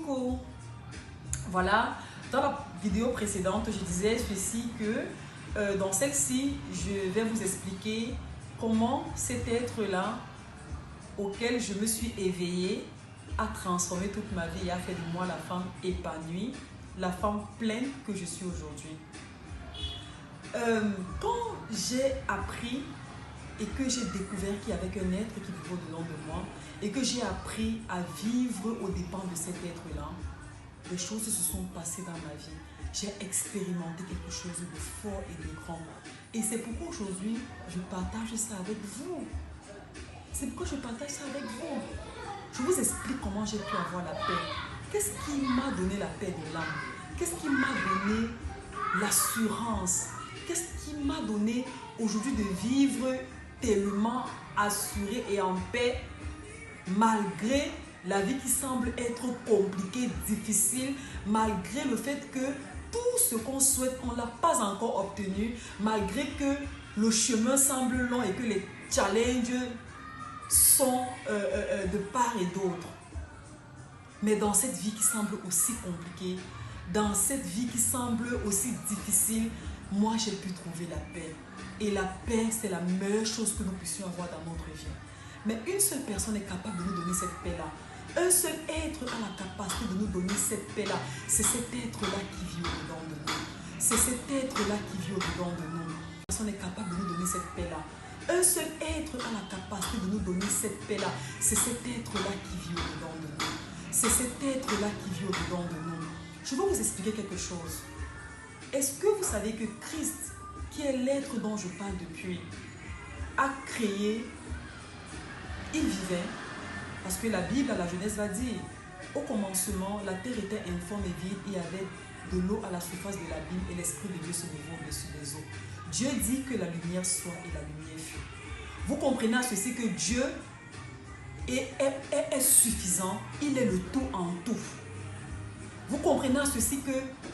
Coucou. Voilà, dans la vidéo précédente, je disais ceci que dans celle-ci, je vais vous expliquer comment cet être-là auquel je me suis éveillée a transformé toute ma vie et a fait de moi la femme épanouie, la femme pleine que je suis aujourd'hui. Quand j'ai appris et que j'ai découvert qu'il y avait un être qui vivait au-dedans de moi et que j'ai appris à vivre aux dépens de cet être-là, les choses se sont passées dans ma vie. J'ai expérimenté quelque chose de fort et de grand. Et c'est pourquoi aujourd'hui, je partage ça avec vous. C'est pourquoi je partage ça avec vous. Je vous explique comment j'ai pu avoir la paix. Qu'est-ce qui m'a donné la paix de l'âme? Qu'est-ce qui m'a donné l'assurance? Qu'est-ce qui m'a donné aujourd'hui de vivre tellement assuré et en paix malgré la vie qui semble être compliquée, difficile, malgré le fait que tout ce qu'on souhaite, on ne l'a pas encore obtenu, malgré que le chemin semble long et que les challenges sont de part et d'autre. Mais dans cette vie qui semble aussi compliquée, dans cette vie qui semble aussi difficile, moi j'ai pu trouver la paix. Et la paix, c'est la meilleure chose que nous puissions avoir dans notre vie. Mais une seule personne est capable de nous donner cette paix-là. Un seul être a la capacité de nous donner cette paix-là. C'est cet être-là qui vit au-dedans de nous. C'est cet être-là qui vit au-dedans de nous. Une personne est capable de nous donner cette paix-là. Un seul être a la capacité de nous donner cette paix-là. C'est cet être-là qui vit au-dedans de nous. C'est cet être-là qui vit au-dedans de nous. Je vais vous expliquer quelque chose. Est-ce que vous savez que Christ, qui est l'être dont je parle depuis, a créé, il vivait, parce que la Bible à la Genèse va dire, au commencement, la terre était informe et vide, il y avait de l'eau à la surface de l'abîme et l'Esprit de Dieu se mouvait au-dessus des eaux. Dieu dit que la lumière soit et la lumière fut. Vous comprenez à ceci que Dieu est suffisant, il est le tout en tout. Vous comprenez à ceci que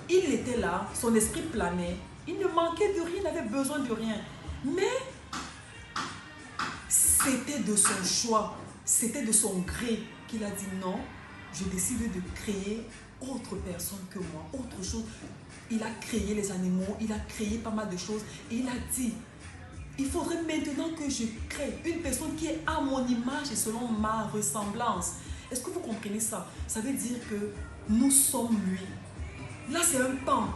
il était là, son esprit planait, il ne manquait de rien, il n'avait besoin de rien. Mais c'était de son choix, c'était de son gré qu'il a dit non, je décide de créer autre personne que moi, autre chose. Il a créé les animaux, il a créé pas mal de choses et il a dit, il faudrait maintenant que je crée une personne qui est à mon image et selon ma ressemblance. Est-ce que vous comprenez ça? Ça veut dire que nous sommes lui. Là, c'est un pan.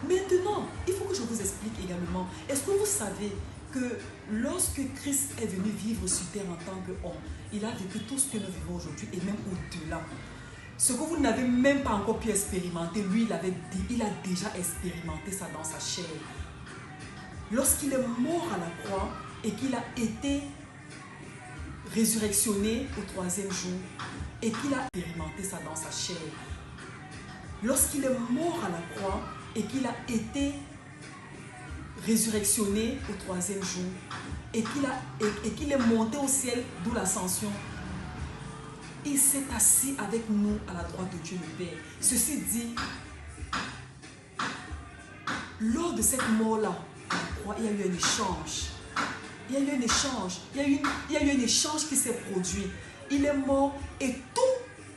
Maintenant, il faut que je vous explique également. Est-ce que vous savez que lorsque Christ est venu vivre sur terre en tant qu'homme, il a vécu tout ce que nous vivons aujourd'hui et même au-delà. Ce que vous n'avez même pas encore pu expérimenter, lui, il a déjà expérimenté ça dans sa chair. Lorsqu'il est mort à la croix et qu'il a été résurrectionné au troisième jour et qu'il a expérimenté ça dans sa chair. Lorsqu'il est mort à la croix et qu'il a été résurrectionné au troisième jour et qu'il est monté au ciel, d'où l'ascension, il s'est assis avec nous à la droite de Dieu le Père. Ceci dit, lors de cette mort-là, il y a eu un échange. Il y a eu un échange. Il y a eu un échange qui s'est produit. Il est mort et toutes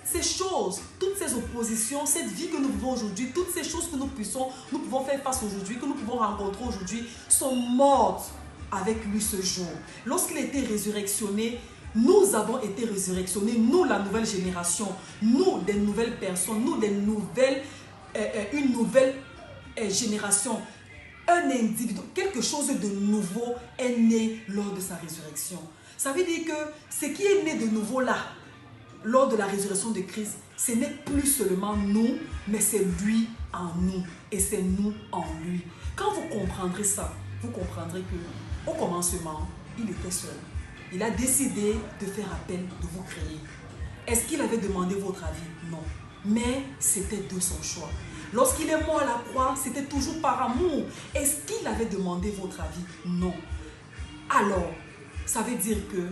ces choses, toutes ces oppositions, cette vie que nous vivons aujourd'hui, toutes ces choses que nous pouvons faire face aujourd'hui, que nous pouvons rencontrer aujourd'hui, sont mortes avec lui ce jour. Lorsqu'il a été résurrectionné, nous avons été résurrectionnés, nous la nouvelle génération, nous des nouvelles personnes, nous une nouvelle génération. Un individu, quelque chose de nouveau est né lors de sa résurrection. Ça veut dire que ce qui est né de nouveau là, lors de la résurrection de Christ, ce n'est plus seulement nous, mais c'est lui en nous et c'est nous en lui. Quand vous comprendrez ça, vous comprendrez que au commencement, il était seul. Il a décidé de faire appel, de vous créer. Est-ce qu'il avait demandé votre avis? Non. Mais c'était de son choix. Lorsqu'il est mort à la croix, c'était toujours par amour. Est-ce qu'il avait demandé votre avis? Non. Alors, ça veut dire que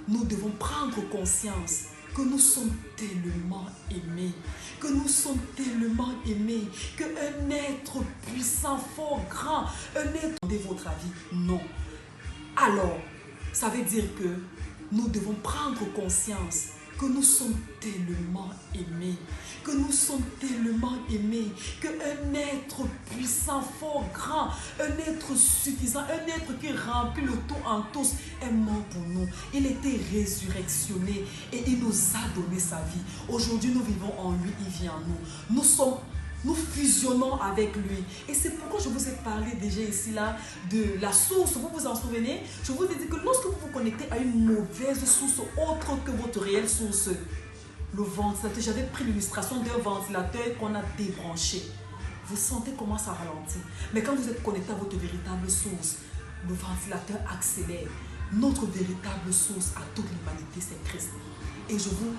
nous devons prendre conscience que nous sommes tellement aimés, que nous sommes tellement aimés, qu'un être puissant, fort, grand, un être... Demandez votre avis? Non. Alors, ça veut dire que nous devons prendre conscience que nous sommes tellement aimés, que nous sommes tellement aimés, qu'un être puissant, fort, grand, un être suffisant, un être qui remplit le tout en tous est mort pour nous. Il était résurrectionné et il nous a donné sa vie. Aujourd'hui, nous vivons en lui, il vit en nous. Nous fusionnons avec lui. Et c'est pourquoi je vous ai parlé déjà ici là de la source. Vous vous en souvenez? Je vous ai dit que lorsque vous vous connectez à une mauvaise source autre que votre réelle source, le ventilateur, j'avais pris l'illustration d'un ventilateur qu'on a débranché. Vous sentez comment ça ralentit. Mais quand vous êtes connecté à votre véritable source, le ventilateur accélère. Notre véritable source à toute l'humanité, c'est Christ. Et je vous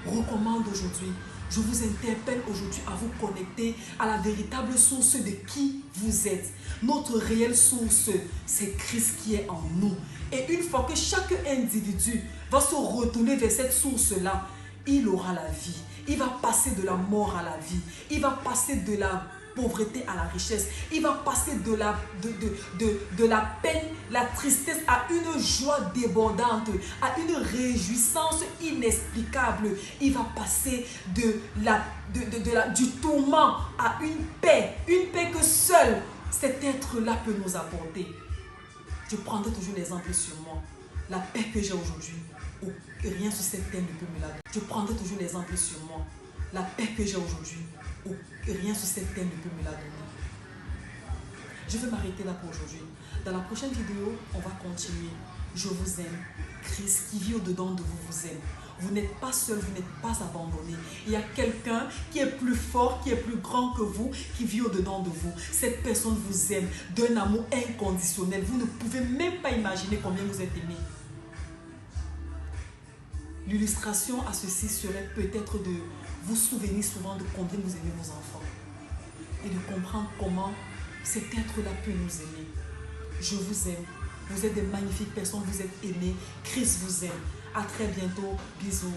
recommande aujourd'hui, je vous interpelle aujourd'hui à vous connecter à la véritable source de qui vous êtes. Notre réelle source, c'est Christ qui est en nous. Et une fois que chaque individu va se retourner vers cette source-là, il aura la vie. Il va passer de la mort à la vie. Il va passer de la pauvreté à la richesse. Il va passer de la peine, la tristesse à une joie débordante, à une réjouissance inexplicable. Il va passer du tourment à une paix que seul cet être-là peut nous apporter. Je prendrai toujours l'exemple sur moi. La paix que j'ai aujourd'hui, rien sur cette terre ne peut me la donner. Je prendrai toujours l'exemple sur moi. La paix que j'ai aujourd'hui, rien sur cette terre ne peut me la donner. Je vais m'arrêter là pour aujourd'hui. Dans la prochaine vidéo, on va continuer. Je vous aime. Christ qui vit au-dedans de vous vous aime. Vous n'êtes pas seul, vous n'êtes pas abandonné. Il y a quelqu'un qui est plus fort, qui est plus grand que vous, qui vit au-dedans de vous. Cette personne vous aime d'un amour inconditionnel. Vous ne pouvez même pas imaginer combien vous êtes aimé. L'illustration à ceci serait peut-être de vous souvenir souvent de combien vous aimez vos enfants et de comprendre comment cet être-là peut nous aimer. Je vous aime. Vous êtes des magnifiques personnes, vous êtes aimés. Christ vous aime. À très bientôt. Bisous.